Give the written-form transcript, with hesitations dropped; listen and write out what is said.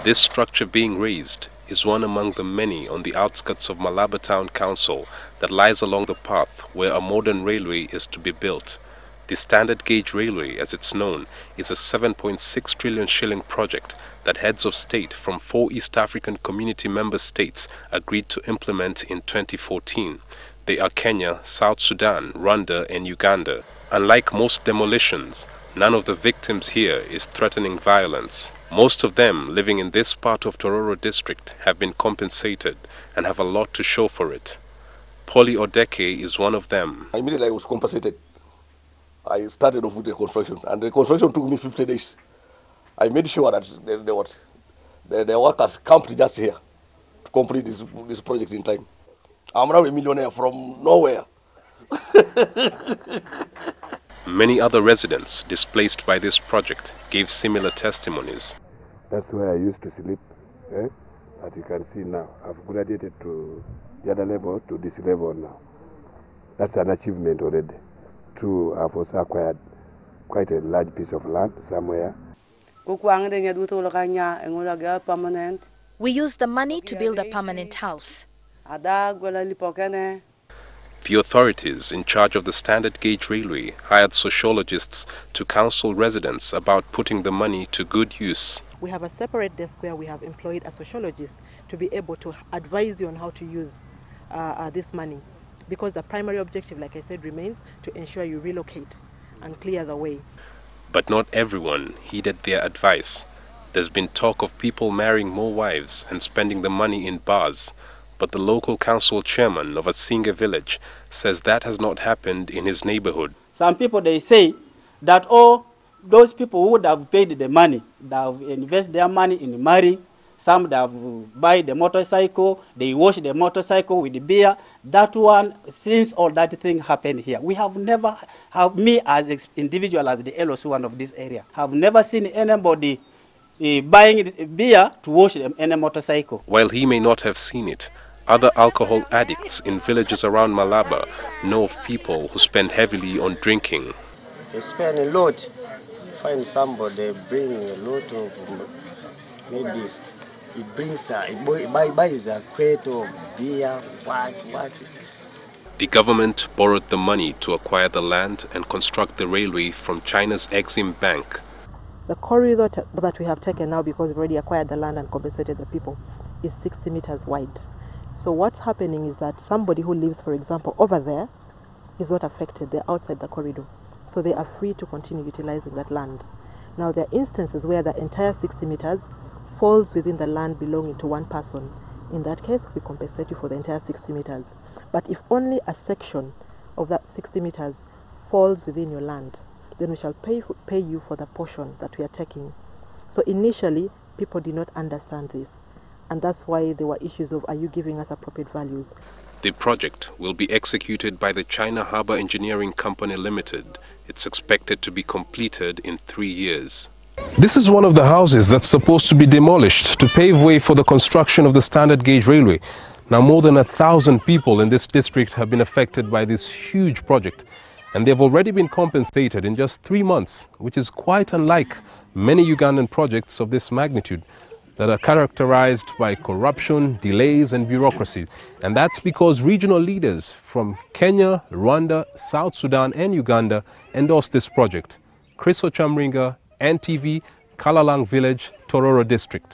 This structure being raised is one among the many on the outskirts of Malaba Town Council that lies along the path where a modern railway is to be built. The Standard Gauge Railway, as it's known, is a 7.6 trillion shilling project that heads of state from 4 East African Community member states agreed to implement in 2014. They are Kenya, South Sudan, Rwanda and Uganda. Unlike most demolitions, none of the victims here is threatening violence. Most of them living in this part of Tororo district have been compensated and have a lot to show for it. Polly Odeke is one of them. Immediately I was compensated. I started off with the construction, and the construction took me 50 days. I made sure that the workers camped just here to complete this project in time. I'm now a millionaire from nowhere. Many other residents displaced by this project gave similar testimonies. That's where I used to sleep. As you can see now, I've graduated to the other level, to this level now. That's an achievement already. True, I've also acquired quite a large piece of land somewhere. We used the money to build a permanent house. The authorities in charge of the Standard Gauge Railway hired sociologists to counsel residents about putting the money to good use. We have a separate desk where we have employed a sociologist to be able to advise you on how to use this money. Because the primary objective, like I said, remains to ensure you relocate and clear the way. But not everyone heeded their advice. There's been talk of people marrying more wives and spending the money in bars. But the local council chairman of a Singa village says that has not happened in his neighborhood. Some people, they say that, oh, those people who would have paid the money, they have invested their money in marrying. Some that buy the motorcycle, they wash the motorcycle with the beer. That one, since all that thing happened here, we have never, me as an individual, as the LOC1 of this area, have never seen anybody buying beer to wash any motorcycle. While he may not have seen it, other alcohol addicts in villages around Malaba know of people who spend heavily on drinking. They spend a lot. Find somebody, bring a lot of maybe. It brings it buys a crate of beer, what. The government borrowed the money to acquire the land and construct the railway from China's Exim Bank. The corridor that we have taken now, because we've already acquired the land and compensated the people, is 60 meters wide. So what's happening is that somebody who lives, for example, over there is not affected. They're outside the corridor. So they are free to continue utilizing that land. Now there are instances where the entire 60 meters falls within the land belonging to one person. In that case, we compensate you for the entire 60 meters. But if only a section of that 60 meters falls within your land, then we shall pay you for the portion that we are taking. So initially, people did not understand this. And that's why there were issues of, are you giving us appropriate values? The project will be executed by the China Harbour Engineering Company Limited. It's expected to be completed in 3 years. This is one of the houses that's supposed to be demolished to pave way for the construction of the Standard Gauge Railway. Now more than 1,000 people in this district have been affected by this huge project, and they've already been compensated in just 3 months, which is quite unlike many Ugandan projects of this magnitude that are characterized by corruption, delays and bureaucracy. And that's because regional leaders from Kenya, Rwanda, South Sudan and Uganda endorsed this project. Chris Ochamringa, NTV, Kalalang Village, Tororo District.